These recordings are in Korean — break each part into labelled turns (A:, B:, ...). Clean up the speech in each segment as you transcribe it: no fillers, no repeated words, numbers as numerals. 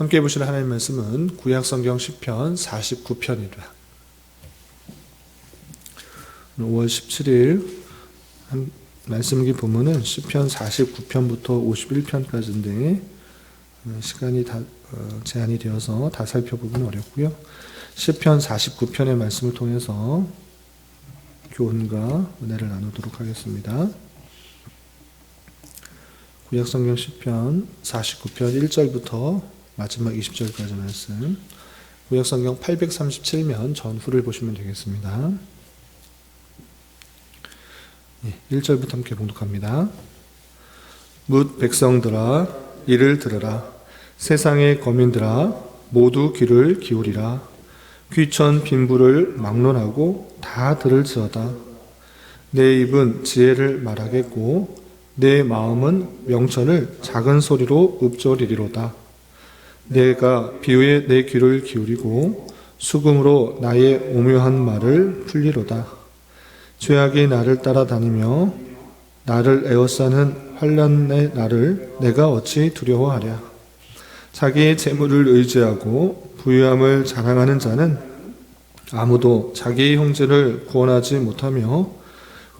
A: 함께 보실 하나님 말씀은 구약성경 시편 49편입니다. 5월 17일 말씀기 본문은 시편 49편부터 51편까지인데 시간이 제한이 되어서 다 살펴보기는 어렵고요. 시편 49편의 말씀을 통해서 교훈과 은혜를 나누도록 하겠습니다. 구약성경 시편 49편 1절부터 마지막 20절까지 말씀, 구약성경 837면 전후를 보시면 되겠습니다. 1절부터 함께 봉독합니다. 뭇 백성들아 이를 들으라. 세상의 거민들아 모두 귀를 기울이라. 귀천 빈부를 막론하고 다 들을지어다. 내 입은 지혜를 말하겠고 내 마음은 명철을 작은 소리로 읊조리리로다. 내가 비유에 내 귀를 기울이고 수금으로 나의 오묘한 말을 풀리로다. 죄악이 나를 따라다니며 나를 에워싸는 환난의 날을 내가 어찌 두려워하랴. 자기의 재물을 의지하고 부유함을 자랑하는 자는 아무도 자기의 형제를 구원하지 못하며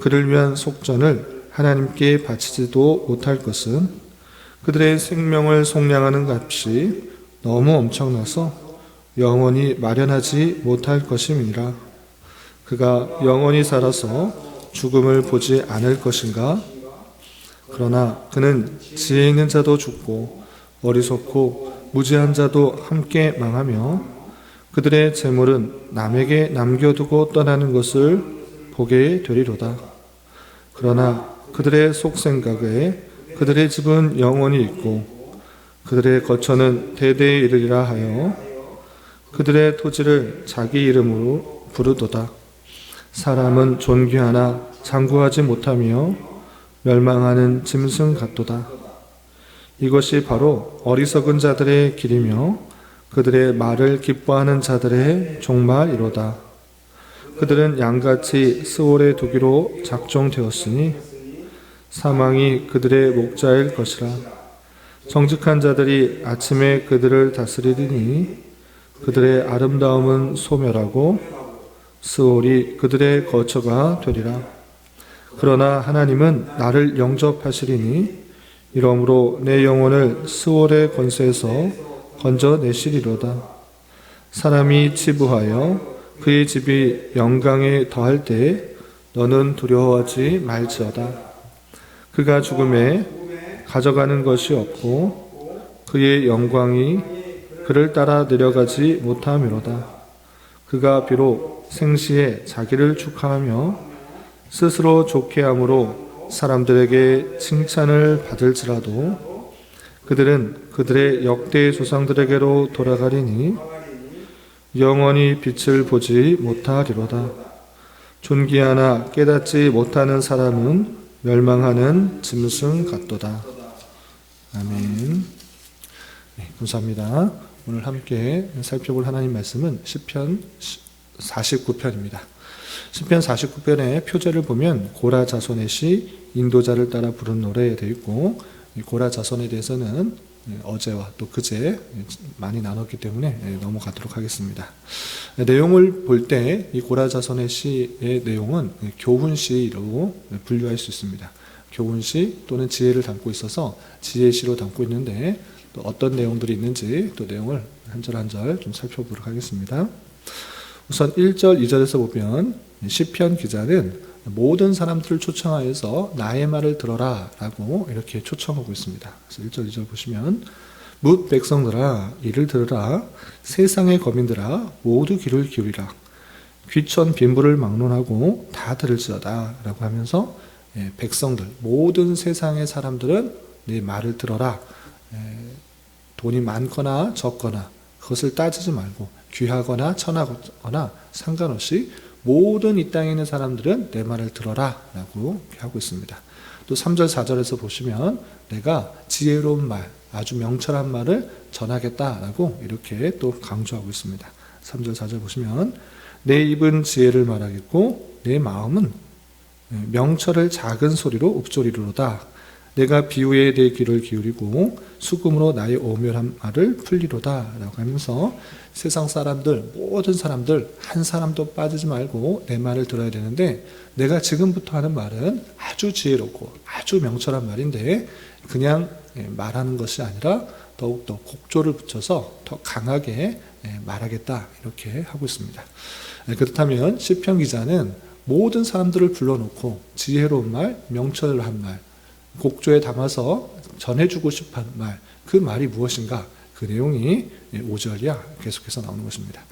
A: 그를 위한 속전을 하나님께 바치지도 못할 것은 그들의 생명을 속량하는 값이 너무 엄청나서 영원히 마련하지 못할 것임이니라. 그가 영원히 살아서 죽음을 보지 않을 것인가? 그러나 그는 지혜 있는 자도 죽고 어리석고 무지한 자도 함께 망하며 그들의 재물은 남에게 남겨두고 떠나는 것을 보게 되리로다. 그러나 그들의 속생각에 그들의 집은 영원히 있고 그들의 거처는 대대에 이르리라 하여 그들의 토지를 자기 이름으로 부르도다. 사람은 존귀하나 장구하지 못하며 멸망하는 짐승 같도다. 이것이 바로 어리석은 자들의 길이며 그들의 말을 기뻐하는 자들의 종말이로다. 그들은 양같이 스올에 두기로 작정되었으니 사망이 그들의 목자일 것이라. 정직한 자들이 아침에 그들을 다스리리니 그들의 아름다움은 소멸하고 스올이 그들의 거처가 되리라. 그러나 하나님은 나를 영접하시리니 이러므로 내 영혼을 스올의 권세에서 건져내시리로다. 사람이 치부하여 그의 집이 영광에 더할 때에 너는 두려워하지 말지어다. 그가 죽음에 가져가는 것이 없고 그의 영광이 그를 따라 내려가지 못함이로다. 그가 비록 생시에 자기를 축하하며 스스로 좋게 함으로 사람들에게 칭찬을 받을지라도 그들은 그들의 역대 조상들에게로 돌아가리니 영원히 빛을 보지 못하리로다. 존귀하나 깨닫지 못하는 사람은 멸망하는 짐승 같도다. 아멘. 감사합니다. 오늘 함께 살펴볼 하나님 말씀은 시편 49편입니다. 시편 49편의 표제를 보면 고라 자손의 시, 인도자를 따라 부른 노래에 되어 있고 고라 자손에 대해서는 어제와 또 그제 많이 나눴기 때문에 넘어가도록 하겠습니다. 내용을 볼 때 이 고라 자손의 시의 내용은 교훈시로 분류할 수 있습니다. 교훈시 또는 지혜를 담고 있어서 지혜시로 담고 있는데 또 어떤 내용들이 있는지 또 내용을 한 절 한 절 좀 살펴보도록 하겠습니다. 우선 1절, 2절에서 보면 시편 기자는 모든 사람들을 초청하여서 나의 말을 들어라 라고 이렇게 초청하고 있습니다. 그래서 1절, 2절 보시면 뭇 백성들아 이를 들으라. 세상의 거민들아 모두 귀를 기울이라. 귀천 빈부를 막론하고 다 들을지어다 라고 하면서 백성들, 모든 세상의 사람들은 내 말을 들어라. 돈이 많거나 적거나 그것을 따지지 말고 귀하거나 천하거나 상관없이 모든 이 땅에 있는 사람들은 내 말을 들어라 라고 하고 있습니다. 또 3절 4절에서 보시면 내가 지혜로운 말, 아주 명철한 말을 전하겠다라고 이렇게 또 강조하고 있습니다. 3절 4절 보시면 내 입은 지혜를 말하겠고 내 마음은 명철을 작은 소리로 읊조리로다. 내가 비유에 대해 귀를 기울이고 수금으로 나의 오멸한 말을 풀리로다 라고 하면서 세상 사람들, 모든 사람들 한 사람도 빠지지 말고 내 말을 들어야 되는데, 내가 지금부터 하는 말은 아주 지혜롭고 아주 명철한 말인데 그냥 말하는 것이 아니라 더욱더 곡조를 붙여서 더 강하게 말하겠다, 이렇게 하고 있습니다. 그렇다면 시편 기자는 모든 사람들을 불러놓고 지혜로운 말, 명철한 말, 곡조에 담아서 전해주고 싶은 말, 그 말이 무엇인가? 그 내용이 5절이야 계속해서 나오는 것입니다.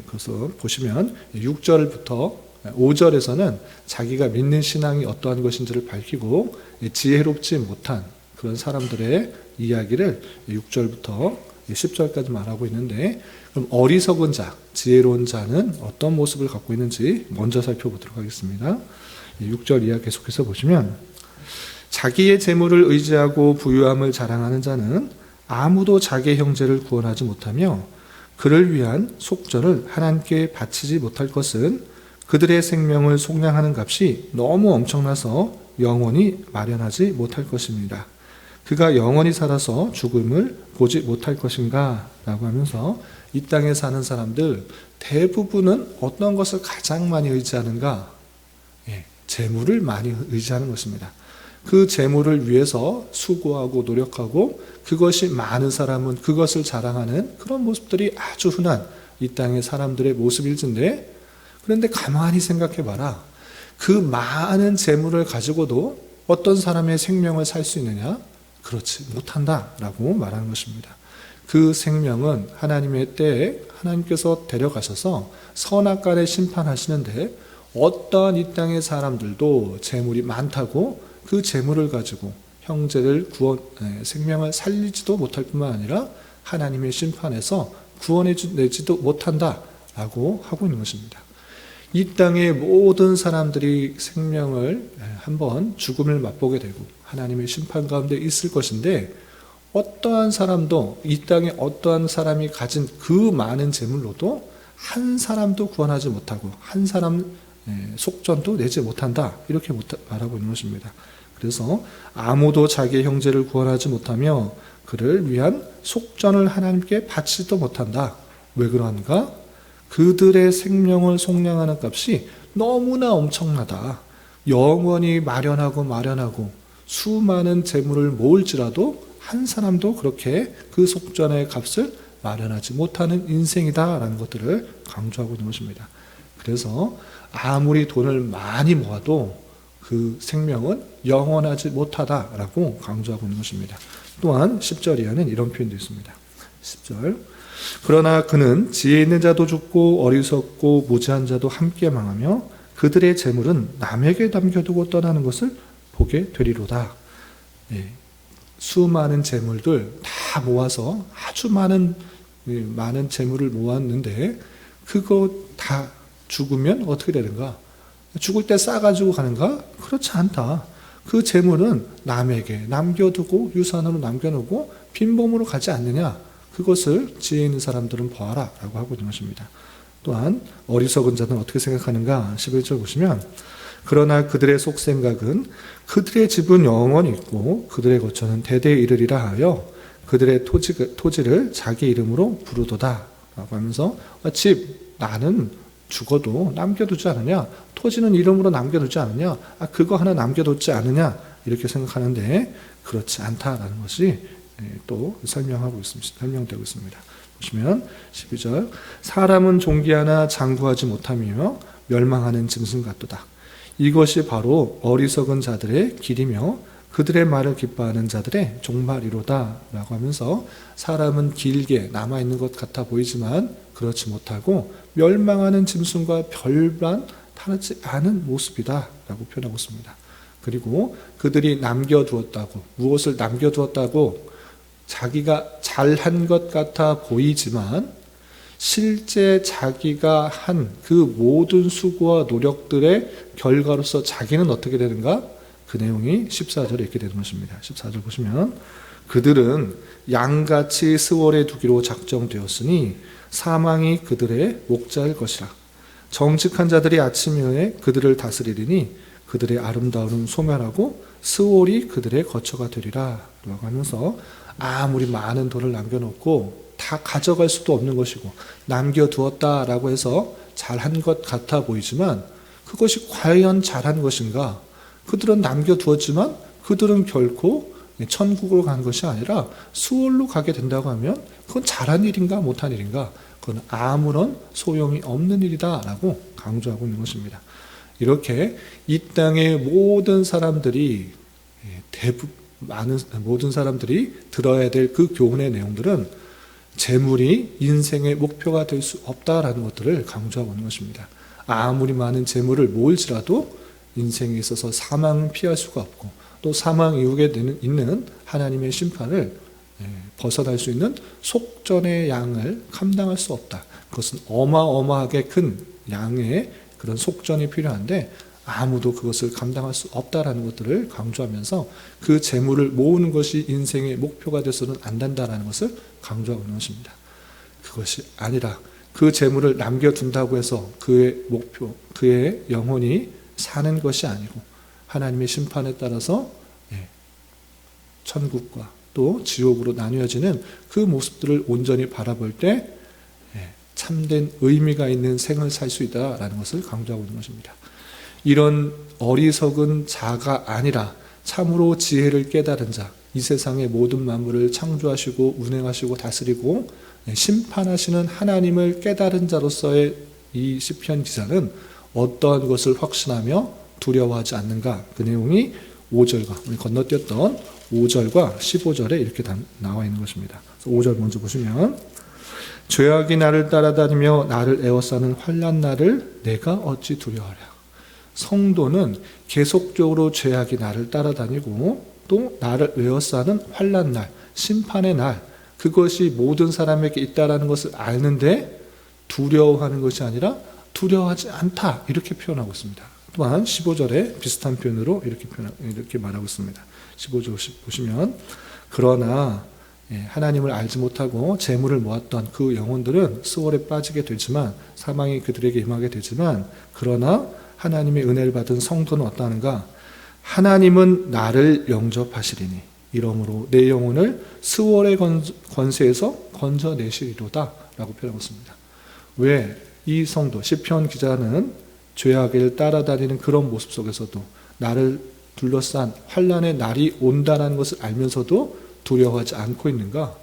A: 그래서 보시면 6절부터 5절에서는 자기가 믿는 신앙이 어떠한 것인지를 밝히고 지혜롭지 못한 그런 사람들의 이야기를 6절부터 10절까지 말하고 있는데, 그럼 어리석은 자, 지혜로운 자는 어떤 모습을 갖고 있는지 먼저 살펴보도록 하겠습니다. 6절 이하 계속해서 보시면, 자기의 재물을 의지하고 부유함을 자랑하는 자는 아무도 자기의 형제를 구원하지 못하며 그를 위한 속전을 하나님께 바치지 못할 것은 그들의 생명을 속량하는 값이 너무 엄청나서 영원히 마련하지 못할 것입니다. 그가 영원히 살아서 죽음을 보지 못할 것인가? 라고 하면서 이 땅에 사는 사람들 대부분은 어떤 것을 가장 많이 의지하는가? 재물을 많이 의지하는 것입니다. 그 재물을 위해서 수고하고 노력하고 그것이 많은 사람은 그것을 자랑하는 그런 모습들이 아주 흔한 이 땅의 사람들의 모습일진데, 그런데 가만히 생각해 봐라. 그 많은 재물을 가지고도 어떤 사람의 생명을 살 수 있느냐? 그렇지 못한다라고 말하는 것입니다. 그 생명은 하나님의 때에 하나님께서 데려가셔서 선악간에 심판하시는데, 어떠한 이 땅의 사람들도 재물이 많다고 그 재물을 가지고 형제를 생명을 살리지도 못할 뿐만 아니라 하나님의 심판에서 구원해내지도 못한다라고 하고 있는 것입니다. 이 땅의 모든 사람들이 생명을 한번 죽음을 맛보게 되고 하나님의 심판 가운데 있을 것인데, 어떠한 사람도 이 땅에 어떠한 사람이 가진 그 많은 재물로도 한 사람도 구원하지 못하고 한 사람 속전도 내지 못한다, 이렇게 말하고 있는 것입니다. 그래서 아무도 자기의 형제를 구원하지 못하며 그를 위한 속전을 하나님께 바치지도 못한다. 왜 그러한가? 그들의 생명을 속량하는 값이 너무나 엄청나다. 영원히 마련하고 수많은 재물을 모을지라도 한 사람도 그렇게 그 속전의 값을 마련하지 못하는 인생이다라는 것들을 강조하고 있는 것입니다. 그래서 아무리 돈을 많이 모아도 그 생명은 영원하지 못하다라고 강조하고 있는 것입니다. 또한 10절 이하는 이런 표현도 있습니다. 10절, 그러나 그는 지혜 있는 자도 죽고 어리석고 무지한 자도 함께 망하며 그들의 재물은 남에게 남겨두고 떠나는 것을 보게 되리로다. 수많은 재물들 다 모아서 아주 많은 재물을 모았는데 그거 다 죽으면 어떻게 되는가? 죽을 때 싸가지고 가는가? 그렇지 않다. 그 재물은 남에게 남겨두고 유산으로 남겨놓고 빈몸으로 가지 않느냐? 그것을 지혜 있는 사람들은 보아라 라고 하고 있는 것입니다. 또한 어리석은 자는 어떻게 생각하는가? 11절 보시면, 그러나 그들의 속생각은 그들의 집은 영원히 있고 그들의 거처는 대대에 이르리라 하여 그들의 토지를 자기 이름으로 부르도다 라고 하면서, 집 나는 죽어도 남겨두지 않느냐? 토지는 이름으로 남겨두지 않느냐? 그거 하나 남겨뒀지 않느냐? 이렇게 생각하는데 그렇지 않다라는 것이 또 설명되고 있습니다. 보시면 12절, 사람은 존귀하나 장구하지 못하며 멸망하는 짐승 같도다. 이것이 바로 어리석은 자들의 길이며 그들의 말을 기뻐하는 자들의 종말이로다 라고 하면서, 사람은 길게 남아있는 것 같아 보이지만 그렇지 못하고 멸망하는 짐승과 별반 다르지 않은 모습이다 라고 표현하고 있습니다. 그리고 그들이 남겨두었다고, 무엇을 남겨두었다고? 자기가 잘한 것 같아 보이지만 실제 자기가 한 그 모든 수고와 노력들의 결과로서 자기는 어떻게 되는가? 그 내용이 14절에 이렇게 되는 것입니다. 14절 보시면, 그들은 양같이 스월에 두기로 작정되었으니 사망이 그들의 목자일 것이라. 정직한 자들이 아침에 그들을 다스리리니 그들의 아름다움은 소멸하고 스올이 그들의 거처가 되리라 라고 하면서 아무리 많은 돈을 남겨놓고 다 가져갈 수도 없는 것이고 남겨두었다라고 해서 잘한 것 같아 보이지만 그것이 과연 잘한 것인가? 그들은 남겨두었지만 그들은 결코 천국으로 간 것이 아니라 수월로 가게 된다고 하면 그건 잘한 일인가 못한 일인가? 그건 아무런 소용이 없는 일이다라고 강조하고 있는 것입니다. 이렇게 이 땅의 모든 사람들이 모든 사람들이 들어야 될 그 교훈의 내용들은 재물이 인생의 목표가 될 수 없다라는 것들을 강조하고 있는 것입니다. 아무리 많은 재물을 모을지라도 인생에 있어서 사망은 피할 수가 없고 또 사망 이후에 있는 하나님의 심판을 벗어날 수 있는 속전의 양을 감당할 수 없다. 그것은 어마어마하게 큰 양의 그런 속전이 필요한데 아무도 그것을 감당할 수 없다라는 것들을 강조하면서 그 재물을 모으는 것이 인생의 목표가 돼서는 안 된다라는 것을 강조하고 있는 것입니다. 그것이 아니라 그 재물을 남겨둔다고 해서 그의 목표, 그의 영혼이 사는 것이 아니고 하나님의 심판에 따라서 천국과 또 지옥으로 나뉘어지는 그 모습들을 온전히 바라볼 때 참된 의미가 있는 생을 살 수 있다라는 것을 강조하고 있는 것입니다. 이런 어리석은 자가 아니라 참으로 지혜를 깨달은 자, 이 세상의 모든 만물을 창조하시고 운행하시고 다스리고 심판하시는 하나님을 깨달은 자로서의 이 시편 기자는 어떠한 것을 확신하며 두려워하지 않는가? 그 내용이 5절과 우리 건너뛰었던 5절과 15절에 이렇게 나와 있는 것입니다. 5절 먼저 보시면 죄악이 나를 따라다니며 나를 에워싸는 환난 날을 내가 어찌 두려워하랴. 성도는 계속적으로 죄악이 나를 따라다니고 또 나를 에워싸는 환난 날, 심판의 날, 그것이 모든 사람에게 있다라는 것을 아는데 두려워하는 것이 아니라 두려워하지 않다 이렇게 표현하고 있습니다. 또한 15절에 비슷한 표현으로 이렇게 말하고 있습니다. 15절 보시면 그러나 하나님을 알지 못하고 재물을 모았던 그 영혼들은 수월에 빠지게 되지만 사망이 그들에게 임하게 되지만 그러나 하나님의 은혜를 받은 성도는 어떠한가? 하나님은 나를 영접하시리니 이러므로 내 영혼을 스월의 권세에서 건져내시리로다 라고 표현하고 있습니다. 왜 이 성도 시편 기자는 죄악을 따라다니는 그런 모습 속에서도 나를 둘러싼 환난의 날이 온다는 것을 알면서도 두려워하지 않고 있는가?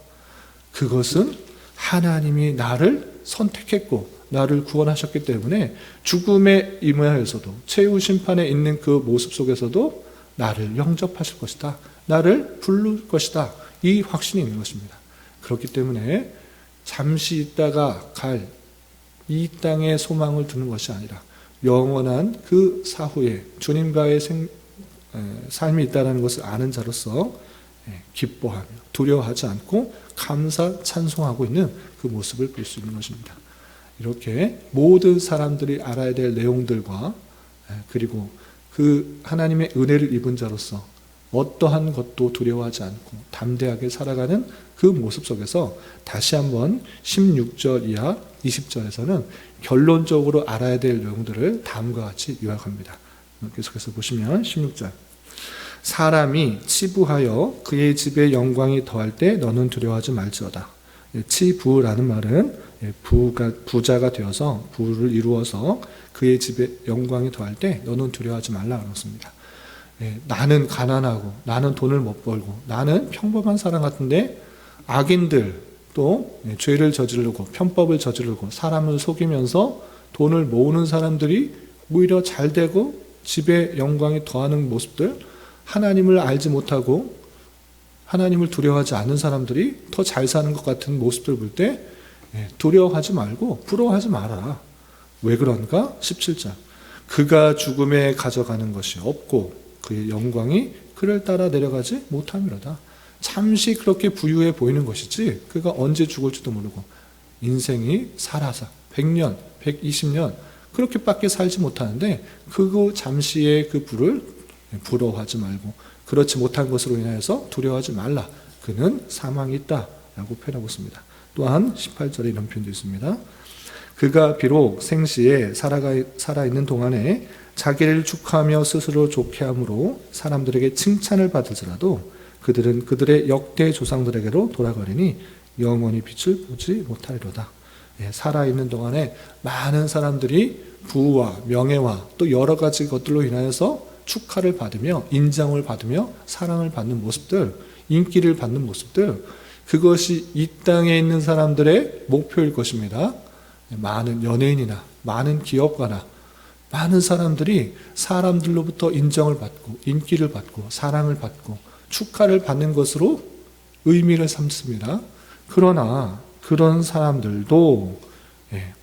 A: 그것은 하나님이 나를 선택했고 나를 구원하셨기 때문에 죽음에 임하여서도 최후 심판에 있는 그 모습 속에서도 나를 영접하실 것이다. 나를 부를 것이다. 이 확신이 있는 것입니다. 그렇기 때문에 잠시 있다가 갈 이 땅의 소망을 두는 것이 아니라 영원한 그 사후에 주님과의 삶이 있다는 것을 아는 자로서 기뻐하며 두려워하지 않고 감사 찬송하고 있는 그 모습을 볼 수 있는 것입니다. 이렇게 모든 사람들이 알아야 될 내용들과 그리고 그 하나님의 은혜를 입은 자로서 어떠한 것도 두려워하지 않고 담대하게 살아가는 그 모습 속에서 다시 한번 16절 이하 20절에서는 결론적으로 알아야 될 내용들을 다음과 같이 요약합니다. 계속해서 보시면 16절 사람이 치부하여 그의 집에 영광이 더할 때 너는 두려워하지 말지어다. 치부라는 말은 부자가 되어서 부를 이루어서 그의 집에 영광이 더할 때 너는 두려워하지 말라 그렇습니다. 나는 가난하고 나는 돈을 못 벌고 나는 평범한 사람 같은데 악인들 또 죄를 저지르고 편법을 저지르고 사람을 속이면서 돈을 모으는 사람들이 오히려 잘 되고 집에 영광이 더하는 모습들, 하나님을 알지 못하고 하나님을 두려워하지 않는 사람들이 더 잘 사는 것 같은 모습들 볼 때 두려워하지 말고 부러워하지 마라. 왜 그런가? 17절 그가 죽음에 가져가는 것이 없고 그의 영광이 그를 따라 내려가지 못함이로다. 잠시 그렇게 부유해 보이는 것이지 그가 언제 죽을지도 모르고 인생이 살아서 100년, 120년 그렇게밖에 살지 못하는데 그거 잠시의 그 부를 부러워하지 말고 그렇지 못한 것으로 인하여서 두려워하지 말라. 그는 사망이 있다라고 표현하고 있습니다. 또한 18절에 이런 표현도 있습니다. 그가 비록 생시에 살아있는 동안에 자기를 축하하며 스스로 좋게 함으로 사람들에게 칭찬을 받을지라도 그들은 그들의 역대 조상들에게로 돌아가리니 영원히 빛을 보지 못하리로다. 살아있는 동안에 많은 사람들이 부와 명예와 또 여러 가지 것들로 인하여서 축하를 받으며 인정을 받으며 사랑을 받는 모습들, 인기를 받는 모습들, 그것이 이 땅에 있는 사람들의 목표일 것입니다. 많은 연예인이나 많은 기업가나 많은 사람들이 사람들로부터 인정을 받고 인기를 받고 사랑을 받고 축하를 받는 것으로 의미를 삼습니다. 그러나 그런 사람들도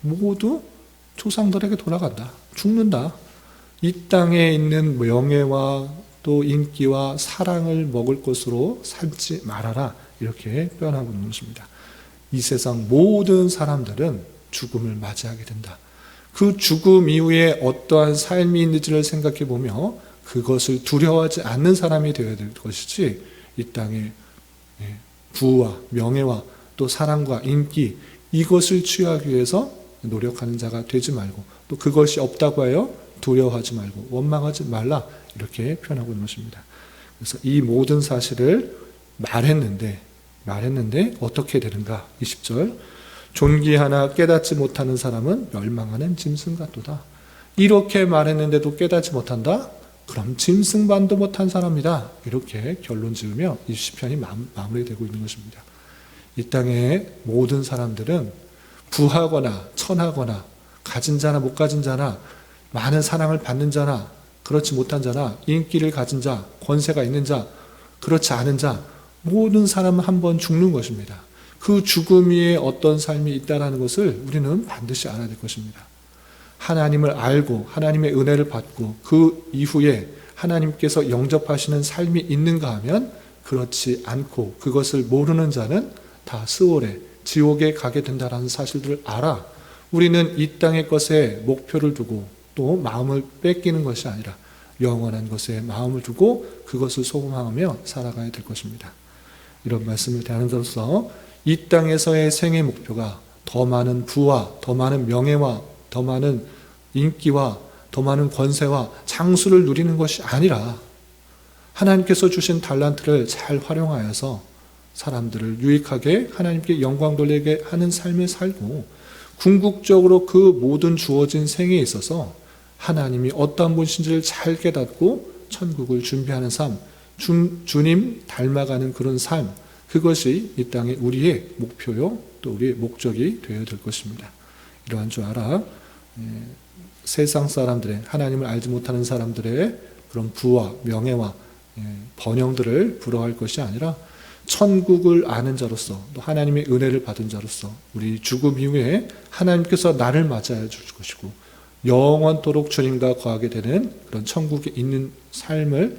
A: 모두 조상들에게 돌아간다. 죽는다. 이 땅에 있는 명예와 또 인기와 사랑을 먹을 것으로 삼지 말아라. 이렇게 표현하고 있는 것입니다. 이 세상 모든 사람들은 죽음을 맞이하게 된다. 그 죽음 이후에 어떠한 삶이 있는지를 생각해 보며 그것을 두려워하지 않는 사람이 되어야 될 것이지, 이 땅에 부와 명예와 또 사랑과 인기 이것을 취하기 위해서 노력하는 자가 되지 말고, 또 그것이 없다고 하여 두려워하지 말고 원망하지 말라, 이렇게 표현하고 있는 것입니다. 그래서 이 모든 사실을 말했는데 어떻게 되는가? 20절, 존귀하나 깨닫지 못하는 사람은 멸망하는 짐승 같도다. 이렇게 말했는데도 깨닫지 못한다? 그럼 짐승반도 못한 사람이다. 이렇게 결론 지으며 이 시편이 마무리되고 있는 것입니다. 이 땅의 모든 사람들은 부하거나 천하거나 가진 자나 못 가진 자나 많은 사랑을 받는 자나 그렇지 못한 자나 인기를 가진 자, 권세가 있는 자, 그렇지 않은 자, 모든 사람은 한 번 죽는 것입니다. 그 죽음 위에 어떤 삶이 있다는 것을 우리는 반드시 알아야 될 것입니다. 하나님을 알고 하나님의 은혜를 받고 그 이후에 하나님께서 영접하시는 삶이 있는가 하면 그렇지 않고, 그것을 모르는 자는 다 스올에 지옥에 가게 된다는 사실들을 알아 우리는 이 땅의 것에 목표를 두고 또 마음을 뺏기는 것이 아니라 영원한 것에 마음을 두고 그것을 소망하며 살아가야 될 것입니다. 이런 말씀을 대하는 자로서 이 땅에서의 생애 목표가 더 많은 부와 더 많은 명예와 더 많은 인기와 더 많은 권세와 장수를 누리는 것이 아니라 하나님께서 주신 달란트를 잘 활용하여서 사람들을 유익하게 하나님께 영광 돌리게 하는 삶을 살고, 궁극적으로 그 모든 주어진 생에 있어서 하나님이 어떠한 분이신지를 잘 깨닫고 천국을 준비하는 삶, 주님 닮아가는 그런 삶, 그것이 이 땅에 우리의 목표요 또 우리의 목적이 되어야 될 것입니다. 이러한 줄 알아 세상 사람들의, 하나님을 알지 못하는 사람들의 그런 부와 명예와 번영들을 부러워할 것이 아니라 천국을 아는 자로서 또 하나님의 은혜를 받은 자로서 우리 죽음 이후에 하나님께서 나를 맞이해 줄 것이고 영원토록 주님과 거하게 되는 그런 천국에 있는 삶을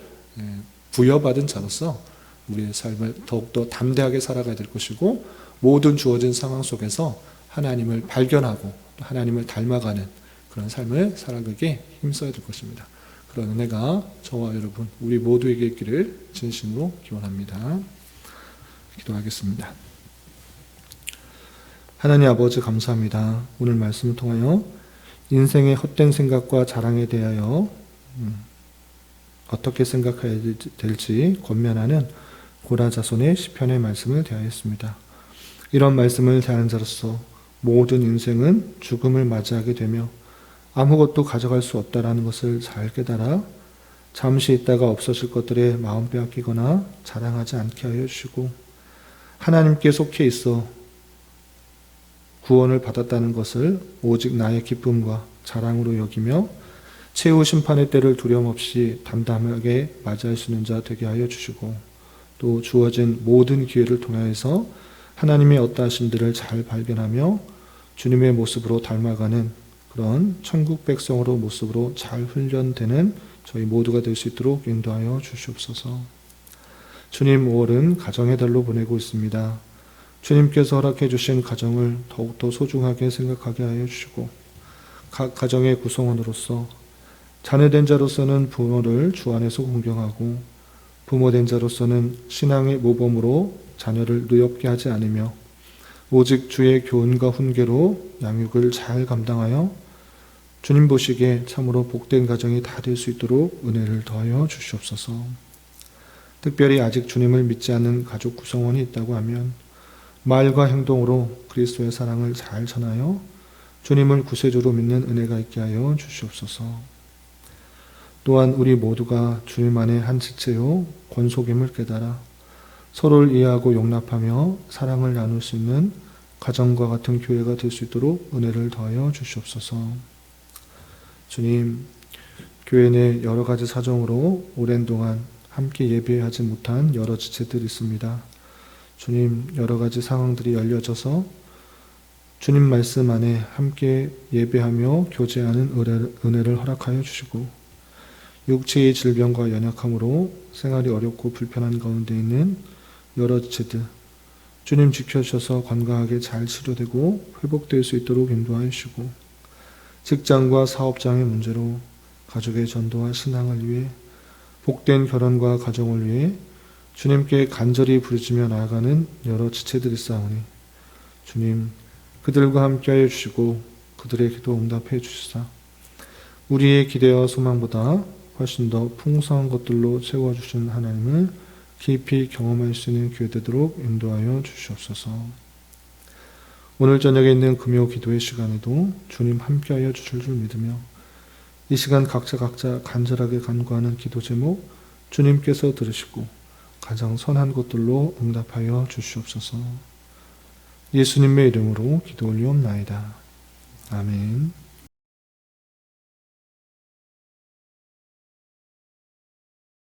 A: 부여받은 자로서 우리의 삶을 더욱더 담대하게 살아가야 될 것이고, 모든 주어진 상황 속에서 하나님을 발견하고 또 하나님을 닮아가는 그런 삶을 살아가게 힘써야 될 것입니다. 그런 은혜가 저와 여러분 우리 모두에게 있기를 진심으로 기원합니다. 기도하겠습니다. 하나님 아버지 감사합니다. 오늘 말씀을 통하여 인생의 헛된 생각과 자랑에 대하여 어떻게 생각해야 될지 권면하는 고라 자손의 시편의 말씀을 대하였습니다. 이런 말씀을 대하는 자로서 모든 인생은 죽음을 맞이하게 되며 아무것도 가져갈 수 없다라는 것을 잘 깨달아 잠시 있다가 없어질 것들에 마음 빼앗기거나 자랑하지 않게 하여 주시고, 하나님께 속해 있어 구원을 받았다는 것을 오직 나의 기쁨과 자랑으로 여기며 최후 심판의 때를 두려움 없이 담담하게 맞이할 수 있는 자 되게 하여 주시고, 또 주어진 모든 기회를 통하여서 하나님의 어떠하심들을 잘 발견하며 주님의 모습으로 닮아가는 그런 천국 백성으로 모습으로 잘 훈련되는 저희 모두가 될 수 있도록 인도하여 주시옵소서. 주님, 5월은 가정의 달로 보내고 있습니다. 주님께서 허락해 주신 가정을 더욱더 소중하게 생각하게 하여 주시고, 각 가정의 구성원으로서 자녀된 자로서는 부모를 주 안에서 공경하고, 부모된 자로서는 신앙의 모범으로 자녀를 누엽게 하지 않으며 오직 주의 교훈과 훈계로 양육을 잘 감당하여 주님 보시기에 참으로 복된 가정이 다 될 수 있도록 은혜를 더하여 주시옵소서. 특별히 아직 주님을 믿지 않는 가족 구성원이 있다고 하면 말과 행동으로 그리스도의 사랑을 잘 전하여 주님을 구세주로 믿는 은혜가 있게 하여 주시옵소서. 또한 우리 모두가 주님 안에 한 지체요 권속임을 깨달아 서로를 이해하고 용납하며 사랑을 나눌 수 있는 가정과 같은 교회가 될 수 있도록 은혜를 더하여 주시옵소서. 주님, 교회 내 여러 가지 사정으로 오랜 동안 함께 예배하지 못한 여러 지체들이 있습니다. 주님, 여러 가지 상황들이 열려져서 주님 말씀 안에 함께 예배하며 교제하는 은혜를 허락하여 주시고 육체의 질병과 연약함으로 생활이 어렵고 불편한 가운데 있는 여러 지체들 주님 지켜주셔서 건강하게 잘 치료되고 회복될 수 있도록 인도하여 주시고 직장과 사업장의 문제로 가족의 전도와 신앙을 위해 복된 결혼과 가정을 위해 주님께 간절히 부르짖며 나아가는 여러 지체들이 있사오니 주님 그들과 함께하여 주시고 그들의 기도 응답해 주시사 우리의 기대와 소망보다 훨씬 더 풍성한 것들로 채워주신 하나님을 깊이 경험할 수 있는 기회 되도록 인도하여 주시옵소서. 오늘 저녁에 있는 금요 기도의 시간에도 주님 함께하여 주실 줄 믿으며 이 시간 각자 간절하게 간구하는 기도 제목 주님께서 들으시고 가장 선한 것들로 응답하여 주시옵소서. 예수님의 이름으로 기도 올리옵나이다. 아멘.